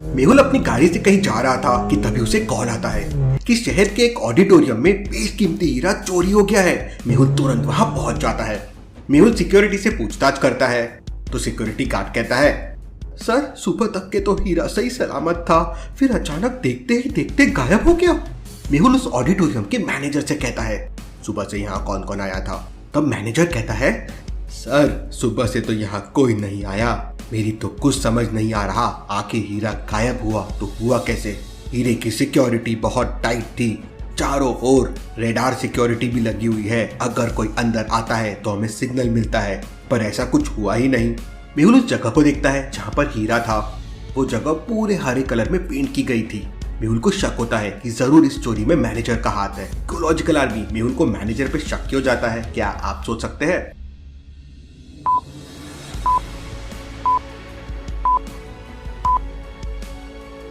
मेहुल अपनी गाड़ी से कहीं जा रहा था कि तभी उसे कॉल आता है कि शहर के एक ऑडिटोरियम में बेशकीमती हीरा चोरी हो गया है। मेहुल तुरंत वहां पहुंच जाता है। मेहुल सिक्योरिटी से पूछताछ करता है तो सिक्योरिटी गार्ड कहता है, सर सुबह तक के तो हीरा सही सलामत था, फिर अचानक देखते ही देखते गायब हो गया। मेहुल उस ऑडिटोरियम के मैनेजर से कहता है, सुबह से यहाँ कौन कौन आया था? तब मैनेजर कहता है, सर सुबह से तो यहाँ कोई नहीं आया, मेरी तो कुछ समझ नहीं आ रहा, आखिर हीरा गायब हुआ तो हुआ कैसे? हीरे की सिक्योरिटी बहुत टाइट थी, चारों ओर रेडार सिक्योरिटी भी लगी हुई है, अगर कोई अंदर आता है तो हमें सिग्नल मिलता है, पर ऐसा कुछ हुआ ही नहीं। मेहुल उस जगह को देखता है जहाँ पर हीरा था। वो जगह पूरे हरे कलर में पेंट की गई थी। मेहुल को शक होता है कि जरूर इस चोरी में मैनेजर का हाथ है। लॉजिकल आर्मी मेहुल को मैनेजर पे शक क्यों जाता है, क्या आप सोच सकते हैं?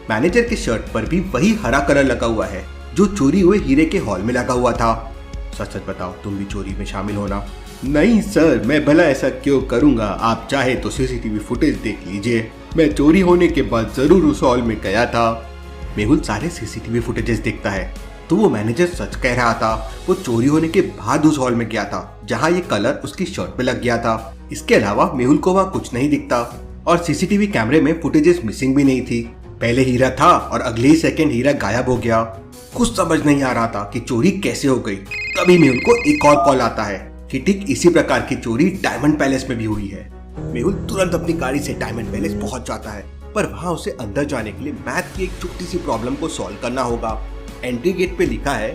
मैनेजर के शर्ट पर भी वही हरा कलर लगा हुआ है जो चोरी हुए हीरे के हॉल में लगा हुआ था। सच सच बताओ, तुम भी चोरी में शामिल होना? नहीं सर, मैं भला ऐसा क्यों करूंगा, आप चाहे तो सीसीटीवी फुटेज देख लीजिए, मैं चोरी होने के बाद जरूर उस हॉल में गया था। मेहुल सारे सीसीटीवी फुटेजेस देखता है तो वो मैनेजर सच कह रहा था। वो चोरी होने के बाद उस हॉल में गया था जहाँ ये कलर उसकी शर्ट पे लग गया था। इसके अलावा मेहुल को वहाँ कुछ नहीं दिखता और सीसीटीवी कैमरे में फुटेजेस मिसिंग भी नहीं थी। पहले हीरा था और अगले ही सेकंड हीरा गायब हो गया। कुछ समझ नहीं आ रहा था कि चोरी कैसे हो गई। तभी मेहुल को एक और कॉल आता है कि ठीक इसी प्रकार की चोरी डायमंड पैलेस में भी हुई है। मेहुल तुरंत अपनी गाड़ी से डायमंड पैलेस पहुंच जाता है, पर वहां उसे अंदर जाने के लिए मैथ की एक छोटी सी प्रॉब्लम को सॉल्व करना होगा। एंट्री गेट पे लिखा है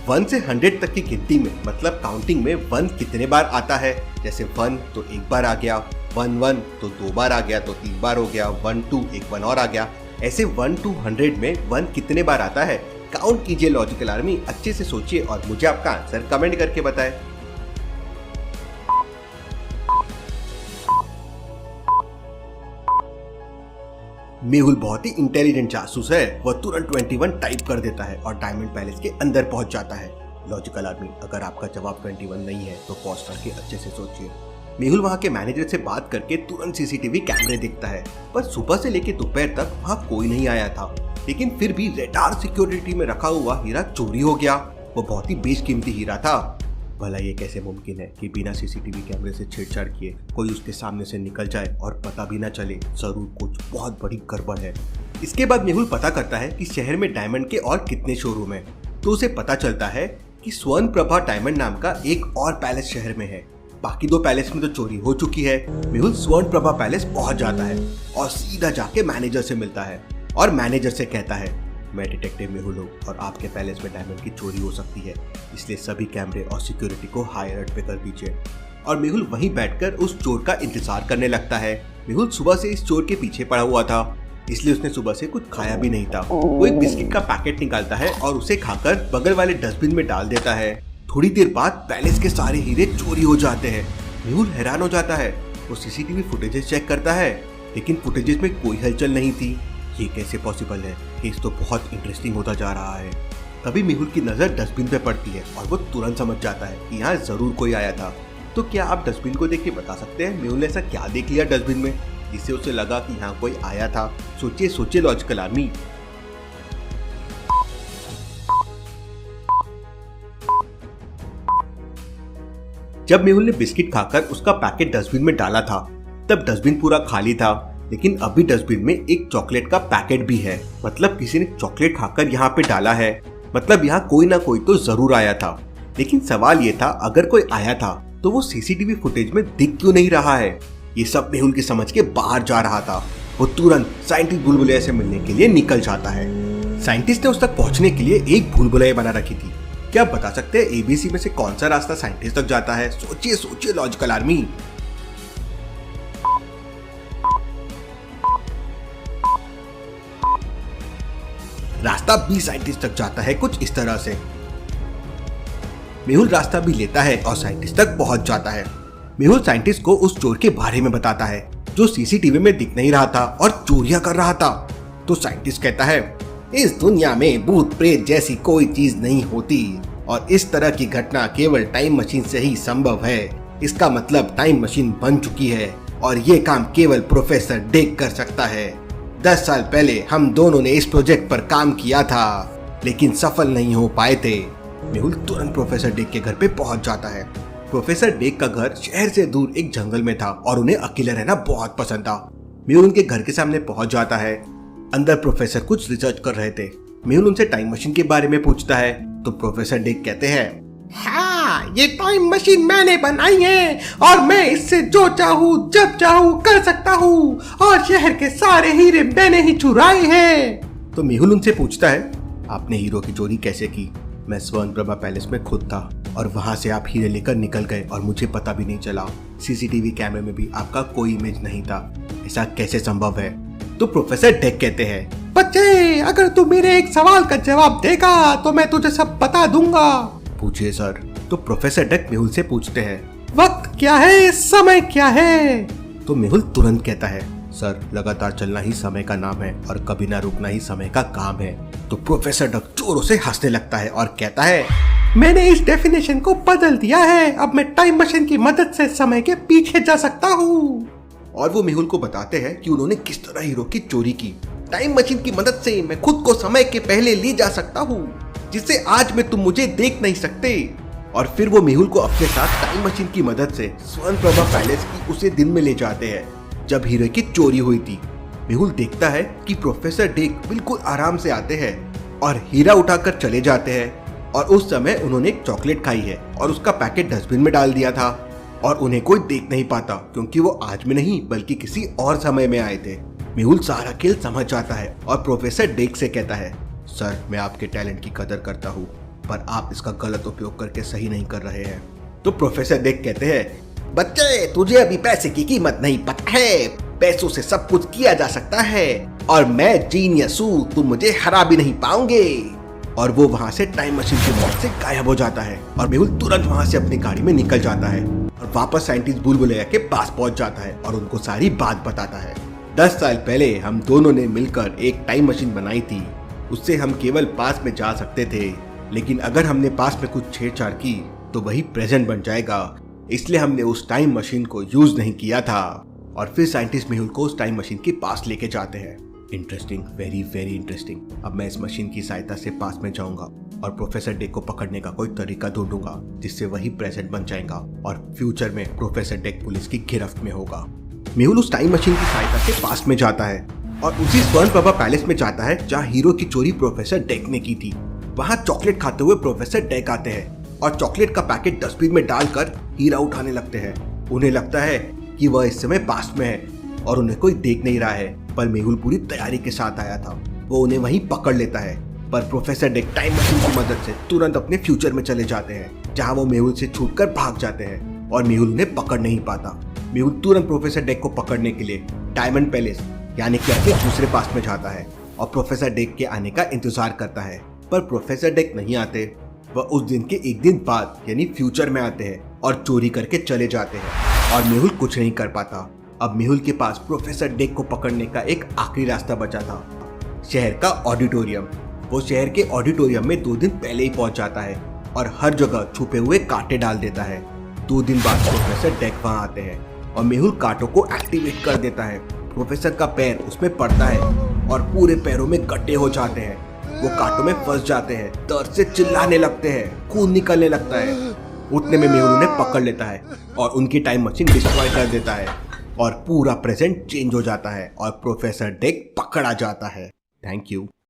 1 से 100 तक की गिनती में, मतलब काउंटिंग में 1 कितने बार आता है। जैसे 1 तो एक बार आ गया, 1 तो 2 बार आ गया, तो 3 बार हो गया, 1 2 एक 1 और आ गया। ऐसे 1 to 100 में 1 कितने बार आता है? काउंट कीजिए लॉजिकल आर्मी, अच्छे से सोचिए और मुझे आपका आंसर कमेंट करके बताएं। मेहुल बहुत ही इंटेलिजेंट जासूस है। वह तुरंत 21 टाइप कर देता है और डायमंड पैलेस के अंदर पहुंच जाता है। लॉजिकल आर्मी, अगर आपका जवाब 21 नहीं है तो पॉज करके अच्छे से सोचिए। मेहुल वहां के मैनेजर से बात करके तुरंत सीसीटीवी कैमरे देखता है, पर सुबह से लेकर दोपहर तक वहां कोई नहीं आया था। लेकिन फिर भी रेडार सिक्योरिटी में रखा हुआ हीरा चोरी हो गया। वो बहुत ही बेशकीमती हीरा था। भला ये कैसे मुमकिन है कि बिना सीसीटीवी कैमरे से छेड़छाड़ किए कोई उसके सामने से निकल जाए और पता भी ना चले? जरूर कुछ बहुत बड़ी गड़बड़ है। इसके बाद मेहुल पता करता है कि शहर में डायमंड के और कितने शोरूम है, तो उसे पता चलता है कि स्वर्ण प्रभा डायमंड नाम का एक और पैलेस शहर में है। बाकी 2 पैलेस में तो चोरी हो चुकी है। मेहुल स्वर्ण प्रभा पैलेस पहुंच जाता है और सीधा जाके मैनेजर से मिलता है और मैनेजर से कहता है, मैं डिटेक्टिव मेहुल हूँ और आपके पैलेस में डायमंड की चोरी हो सकती है, इसलिए सभी कैमरे और सिक्योरिटी को हाई अलर्ट पे कर दीजिए। और मेहुल वहीं बैठकर उस चोर का इंतजार करने लगता है। मेहुल सुबह से इस चोर के पीछे पड़ा हुआ था, इसलिए उसने सुबह से कुछ खाया भी नहीं था। वो एक बिस्किट का पैकेट निकालता है और उसे खाकर बगल वाले डस्टबिन में डाल देता है। थोड़ी देर बाद पैलेस के सारे हीरे चोरी हो जाते हैं। मेहुल हैरान हो जाता है। वो सीसीटीवी फुटेजेस चेक करता है, लेकिन फुटेजेस में कोई हलचल नहीं थी। ये कैसे पॉसिबल है? केस तो बहुत इंटरेस्टिंग होता जा रहा है। तभी मेहुल की नजर डस्टबिन पे पड़ती है और वो तुरंत समझ जाता है कि यहाँ जरूर कोई आया था। तो क्या आप डस्टबिन को देख के बता सकते हैं मेहुल ने ऐसा क्या देख लिया डस्टबिन में जिससे उसे लगा कि यहाँ कोई आया था? सोचिए सोचिए लॉजिकल आर्मी। जब मेहुल ने बिस्किट खाकर उसका पैकेट डस्टबिन में डाला था तब डस्टबिन पूरा खाली था, लेकिन अभी डस्टबिन में एक चॉकलेट का पैकेट भी है। मतलब किसी ने चॉकलेट खाकर यहाँ पे डाला है, मतलब यहाँ कोई ना कोई तो जरूर आया था। लेकिन सवाल ये था, अगर कोई आया था तो वो सीसीटीवी फुटेज में दिख क्यों नहीं रहा है? ये सब मेहुल की समझ के बाहर जा रहा था। वो तुरंत साइंटिस्ट भूल भुलैया से मिलने के लिए निकल जाता है। साइंटिस्ट ने उस तक पहुंचने के लिए एक भूल भुलैया बना रखी थी। क्या आप बता सकते हैं एबीसी में से कौन सा रास्ता साइंटिस्ट तक जाता है? सोचिए सोचिए लॉजिकल आर्मी। रास्ता बी साइंटिस्ट तक जाता है कुछ इस तरह से। मेहुल रास्ता भी लेता है और साइंटिस्ट तक पहुंच जाता है। मेहुल साइंटिस्ट को उस चोर के बारे में बताता है जो सीसीटीवी में दिख नहीं रहा था और चोरियां कर रहा था। तो साइंटिस्ट कहता है, इस दुनिया में भूत प्रेत जैसी कोई चीज नहीं होती और इस तरह की घटना केवल टाइम मशीन से ही संभव है। इसका मतलब टाइम मशीन बन चुकी है और ये काम केवल प्रोफेसर डेक कर सकता है। 10 साल पहले हम दोनों ने इस प्रोजेक्ट पर काम किया था, लेकिन सफल नहीं हो पाए थे। मेहुल तुरंत प्रोफेसर डेक के घर पे पहुंच जाता है। प्रोफेसर डेक का घर शहर से दूर एक जंगल में था और उन्हें अकेले रहना बहुत पसंद था। मेहुल उनके घर के सामने पहुंच जाता है। अंदर प्रोफेसर कुछ रिसर्च कर रहे थे। मेहुल उनसे टाइम मशीन के बारे में पूछता है तो प्रोफेसर डेक कहते हैं, हाँ, ये टाइम मशीन मैंने बनाई है और मैं इससे जो चाहूँ जब चाहूँ कर सकता हूँ और शहर के सारे हीरे मैंने ही चुराए हैं। तो मेहुल उनसे पूछता है, आपने हीरो की चोरी कैसे की? मैं स्वर्ण प्रभा पैलेस में खुद था और वहां से आप हीरे लेकर निकल गए और मुझे पता भी नहीं चला। सीसीटीवी कैमरे में भी आपका कोई इमेज नहीं था। ऐसा कैसे संभव है? तो प्रोफेसर डेक कहते हैं, बच्चे, अगर तू मेरे एक सवाल का जवाब देगा तो मैं तुझे सब बता दूंगा। पूछिए सर। तो प्रोफेसर डेक मेहुल से पूछते हैं, वक्त क्या है, समय क्या है? तो मेहुल तुरंत कहता है, सर लगातार चलना ही समय का नाम है और कभी ना रुकना ही समय का काम है। तो प्रोफेसर डेक जोरों से हंसने लगता है और कहता है, मैंने इस डेफिनेशन को बदल दिया है। अब मैं टाइम मशीन की मदद से समय के पीछे जा सकता हूँ। और वो मेहुल को बताते हैं कि उन्होंने किस तरह हीरो की चोरी की। टाइम मशीन की मदद से मैं खुद को समय के पहले ले जा सकता हूँ, जिससे आज में तुम मुझे देख नहीं सकते। और फिर वो मेहुल को अपने साथ टाइम मशीन की मदद से स्वर्ण प्रभा पैलेस की उसे दिन में ले जाते हैं जब हीरो की चोरी हुई थी। मेहुल देखता है कि प्रोफेसर डेक बिल्कुल आराम से आते हैं और हीरा उठाकर चले जाते हैं। और उस समय उन्होंने एक चॉकलेट खाई है और उसका पैकेट डस्टबिन में डाल दिया था और उन्हें कोई देख नहीं पाता, क्योंकि वो आज में नहीं बल्कि किसी और समय में आए थे। मेहुल सारा खेल समझ जाता है और प्रोफेसर डेक से कहता है, सर मैं आपके टैलेंट की कदर करता हूँ, पर आप इसका गलत उपयोग करके सही नहीं कर रहे हैं। तो प्रोफेसर डेक कहते हैं, बच्चे, तुझे अभी पैसे की कीमत नहीं पता है। पैसों से सब कुछ किया जा सकता है और मैं जीनियस हूँ, तुम मुझे हरा भी नहीं पाओगे। और वो वहां से टाइम मशीन की मदद से गायब हो जाता है और मेहुल तुरंत वहां से अपनी गाड़ी में निकल जाता है और वापस साइंटिस्ट बुलबुलैया के पास पहुंच जाता है और उनको सारी बात बताता है। 10 साल पहले हम दोनों ने मिलकर एक टाइम मशीन बनाई थी। उससे हम केवल पास में जा सकते थे, लेकिन अगर हमने पास में कुछ छेड़छाड़ की तो वही प्रेजेंट बन जाएगा। इसलिए हमने उस टाइम मशीन को यूज नहीं किया था। और फिर साइंटिस्ट मेहुल को उस टाइम मशीन के पास लेके जाते हैं। Interesting, very very interesting. अब मैं इस मशीन की सहायता से पास में जाऊंगा और प्रोफेसर डेक को पकड़ने का कोई तरीका ढूंढूंगा जिससे वही प्रेजेंट बन जाएगा और फ्यूचर में प्रोफेसर डेक पुलिस की गिरफ्त में होगा। मेहुल उस टाइम मशीन की सहायता से पास में जाता है और उसी स्वर्ण प्रभा पैलेस में जाता है जहाँ हीरो की चोरी प्रोफेसर डेक ने की थी। वहाँ चॉकलेट खाते हुए प्रोफेसर डेक आते हैं और चॉकलेट का पैकेट डस्टबिन में डालकर हीरा उठाने लगते हैं। उन्हें लगता है कि वह इस समय पास में है और उन्हें कोई देख नहीं रहा है, पर मेहुल पूरी तैयारी के साथ आया था। वो उन्हें वहीं पकड़ लेता है, पर प्रोफेसर डेक टाइम मशीन की मदद से तुरंत अपने फ्यूचर में चले जाते हैं जहां वो मेहुल से छूटकर भाग जाते हैं और मेहुल उन्हें पकड़ नहीं पाता। मेहुल तुरंत प्रोफेसर डेक को पकड़ने के लिए डायमंड पैलेस यानी कि अपने दूसरे पास में जाता है और प्रोफेसर डेक के आने का इंतजार करता है, पर प्रोफेसर डेक नहीं आते। वह उस दिन के एक दिन बाद यानी फ्यूचर में आते हैं और चोरी करके चले जाते हैं और मेहुल कुछ नहीं कर पाता। अब मेहुल के पास प्रोफेसर डेक को पकड़ने का एक आखिरी रास्ता बचा था, शहर का ऑडिटोरियम। वो शहर के ऑडिटोरियम में 2 दिन पहले ही पहुंच जाता है और हर जगह छुपे हुए कांटे डाल देता है। 2 दिन बाद प्रोफेसर डेक वहां आते हैं और मेहुल कांटों को एक्टिवेट कर देता है। प्रोफेसर का पैर उसमें पड़ता है और पूरे पैरों में गड्ढे हो जाते हैं। वो कांटों में फंस जाते हैं, दर्द से चिल्लाने लगते हैं, खून निकलने लगता है। उतने में मेहुल उन्हें पकड़ लेता है और उनकी टाइम मशीन डिस्ट्रॉय कर देता है और पूरा प्रेजेंट चेंज हो जाता है और प्रोफेसर डेक पकड़ा जाता है। Thank you.